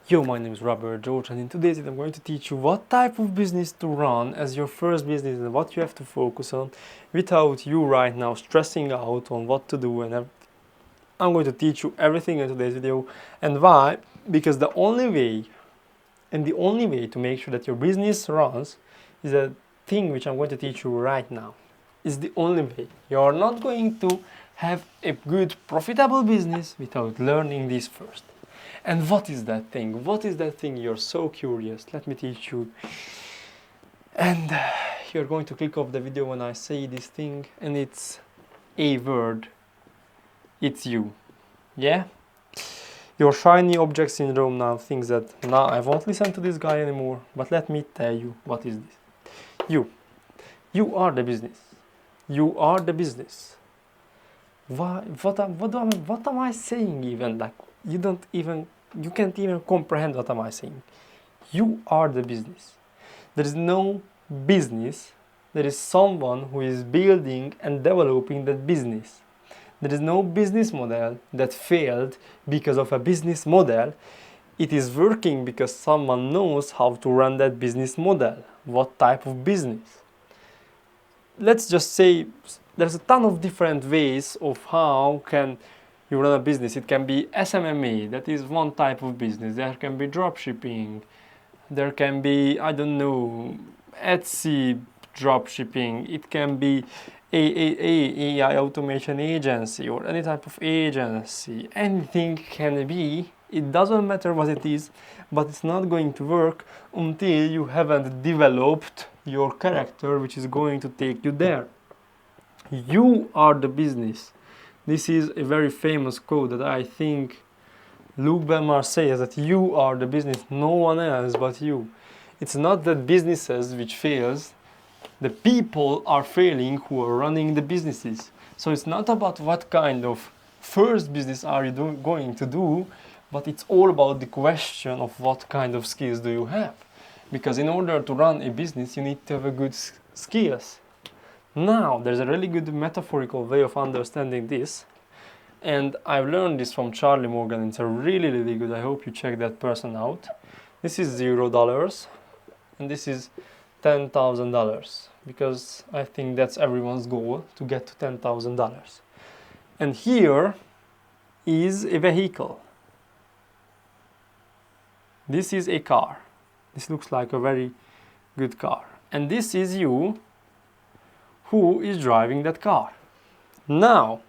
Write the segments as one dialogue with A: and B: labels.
A: Yo, my name is Robert George, and in today's video I'm going to teach you what type of business to run as your first business and what you have to focus on without you right now stressing out on what to do and everything. I'm going to teach you everything in today's video. And why? Because the only way to make sure that your business runs is a thing which I'm going to teach you right now. Is the only way. You're not going to have a good profitable business without learning this first. And what is that thing? What is that thing? You're so curious. Let me teach you. And you're going to click off the video when I say this thing, and it's a word. It's you. Yeah? Your shiny object syndrome now thinks that now I won't listen to this guy anymore. But let me tell you, what is this? You. You are the business. You are the business. Why? What am I saying even? Like, you can't even comprehend what am I saying. You are the business. There is no business. There is someone who is building and developing that business. There is no business model that failed because of a business model. It is working because someone knows how to run that business model. What type of business? Let's just say there's a ton of different ways of how can you run a business. It can be SMMA, that is one type of business. There can be dropshipping. There can be, I don't know, Etsy dropshipping. It can be AI automation agency or any type of agency. Anything can be. It doesn't matter what it is, but it's not going to work until you haven't developed your character, which is going to take you there. You are the business. This is a very famous quote that I think Luc Belmar says, that you are the business, no one else but you. It's not that businesses which fails, the people are failing who are running the businesses. So it's not about what kind of first business are you going to do, but it's all about the question of what kind of skills do you have. Because in order to run a business, you need to have a good skills. Now, there's a really good metaphorical way of understanding this. And I've learned this from Charlie Morgan. It's a really, really good. I hope you check that person out. This is $0 and this is $10,000, because I think that's everyone's goal, to get to $10,000. And here is a vehicle. This is a car. This looks like a very good car. And this is you who is driving that car. Now,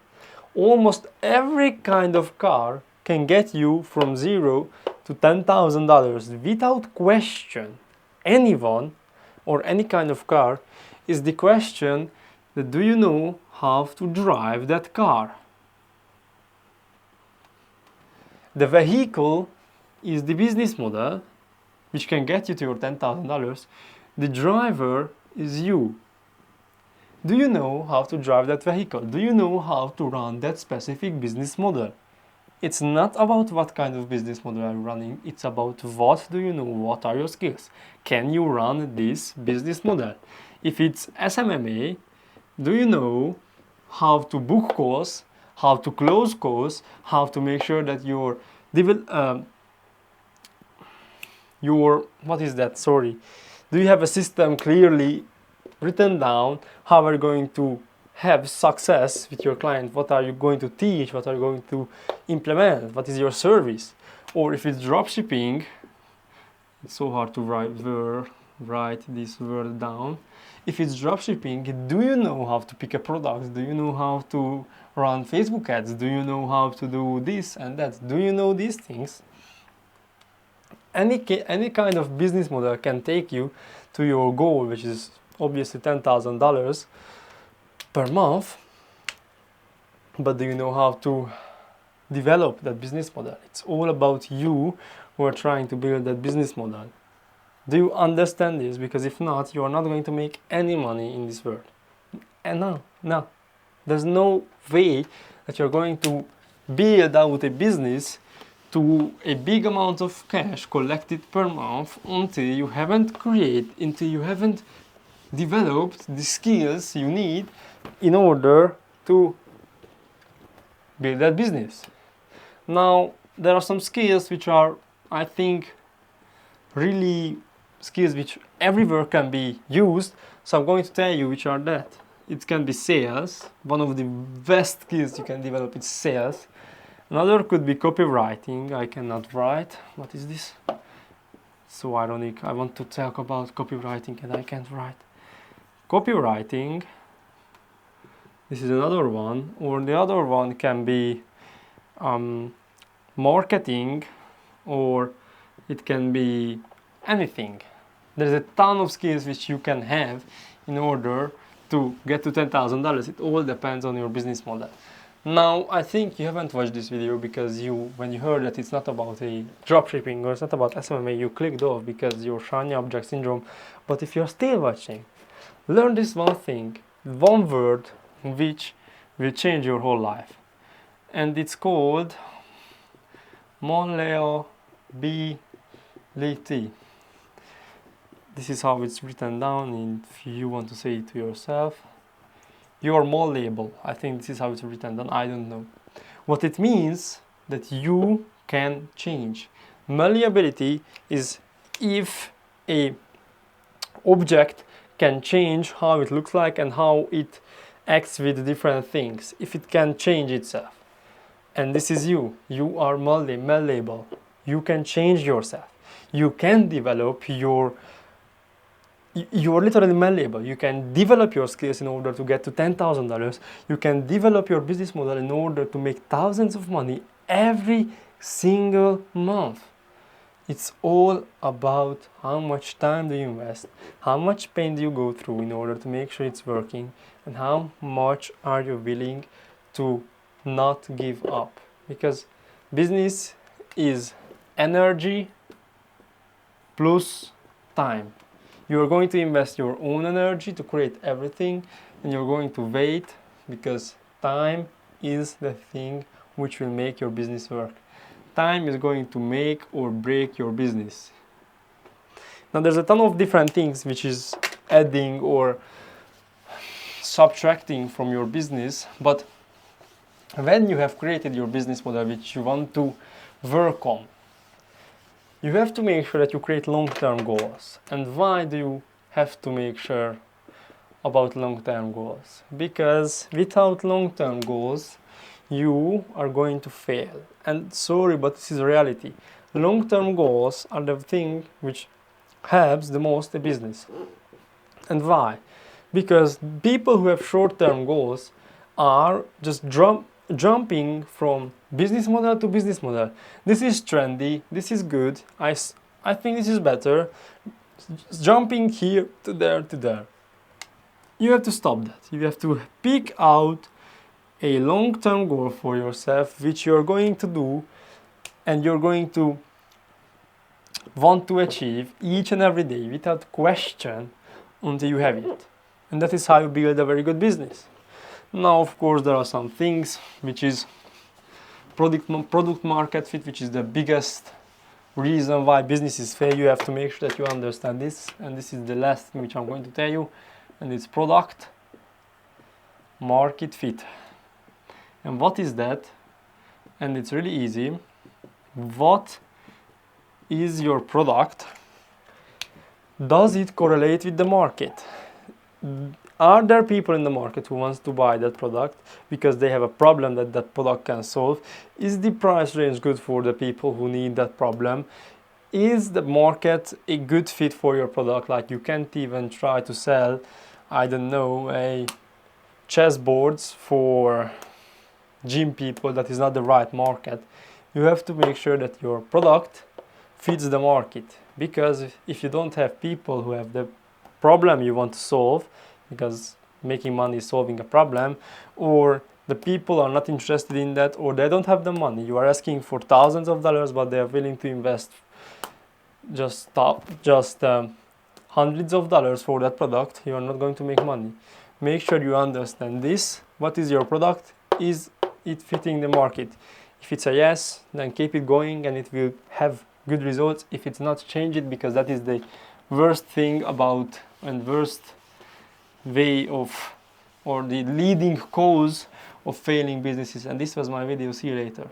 A: almost every kind of car can get you from $0 to $10,000 without question. Anyone or any kind of car is the question that, do you know how to drive that car? The vehicle is the business model which can get you to your $10,000. The driver is you. Do you know how to drive that vehicle? Do you know how to run that specific business model? It's not about what kind of business model are you running. It's about what do you know, what are your skills. Can you run this business model? If it's SMMA, do you know how to book calls, how to close calls, how to make sure that your what is that? Sorry. Do you have a system clearly written down? How are you going to have success with your client? What are you going to teach? What are you going to implement? What is your service? Or if it's dropshipping, it's so hard to write this word down. If it's dropshipping, do you know how to pick a product? Do you know how to run Facebook ads? Do you know how to do this and that? Do you know these things? Any kind of business model can take you to your goal, which is obviously $10,000 per month. But do you know how to develop that business model? It's all about you who are trying to build that business model. Do you understand this? Because if not, you are not going to make any money in this world. And no. There's no way that you're going to build out a business to a big amount of cash collected per month until you haven't developed the skills you need in order to build that business. Now, there are some skills which are I think, really skills which everywhere can be used. So I'm going to tell you which are that. It can be sales. One of the best skills you can develop is sales. Another could be copywriting. I cannot write. What is this? So ironic. I want to talk about copywriting and I can't write. Copywriting. This is another one. Or the other one can be marketing, or it can be anything. There's a ton of skills which you can have in order to get to $10,000. It all depends on your business model. Now, I think you haven't watched this video because when you heard that it's not about a dropshipping or it's not about SMMA, you clicked off because your shiny object syndrome. But if you're still watching, learn this one thing, one word which will change your whole life. And it's called malleability. This is how it's written down, and if you want to say it to yourself, you are malleable. I think this is how it's written down. I don't know. What it means that you can change. Malleability is if a object can change how it looks like and how it acts with different things. If it can change itself. And this is you. You are malleable. You can change yourself. You can develop you are literally malleable. You can develop your skills in order to get to $10,000. You can develop your business model in order to make thousands of money every single month. It's all about how much time do you invest, how much pain do you go through in order to make sure it's working, and how much are you willing to not give up. Because business is energy plus time. You are going to invest your own energy to create everything, and you're going to wait because time is the thing which will make your business work. Time is going to make or break your business. Now there's a ton of different things which is adding or subtracting from your business, but when you have created your business model which you want to work on, you have to make sure that you create long-term goals. And why do you have to make sure about long-term goals? Because without long-term goals, you are going to fail. And sorry, but this is reality. Long-term goals are the thing which helps the most a business. And why? Because people who have short-term goals are just jumping from business model to business model. This is trendy, this is good, I think this is better. Jumping here to there to there. You have to stop that. You have to pick out a long-term goal for yourself which you're going to do and you're going to want to achieve each and every day without question until you have it. And that is how you build a very good business. Now, of course, there are some things which is product market fit, which is the biggest reason why businesses fail. You have to make sure that you understand this, and this is the last thing which I'm going to tell you, and it's product market fit. And what is that? And it's really easy. What is your product? Does it correlate with the market? Are there people in the market who wants to buy that product because they have a problem that that product can solve? Is the price range good for the people who need that problem? Is the market a good fit for your product? Like, you can't even try to sell, I don't know, a chessboards for gym people. That is not the right market. You have to make sure that your product fits the market, because if you don't have people who have the problem you want to solve, because making money is solving a problem, or the people are not interested in that, or they don't have the money. You are asking for thousands of dollars, but they are willing to invest just hundreds of dollars for that product. You are not going to make money. Make sure you understand this. What is your product? Is it fitting the market? If it's a yes, then keep it going and it will have good results. If it's not, change it, because that is the worst thing about, and worst way of, or the leading cause of failing businesses. And this was my video. See you later.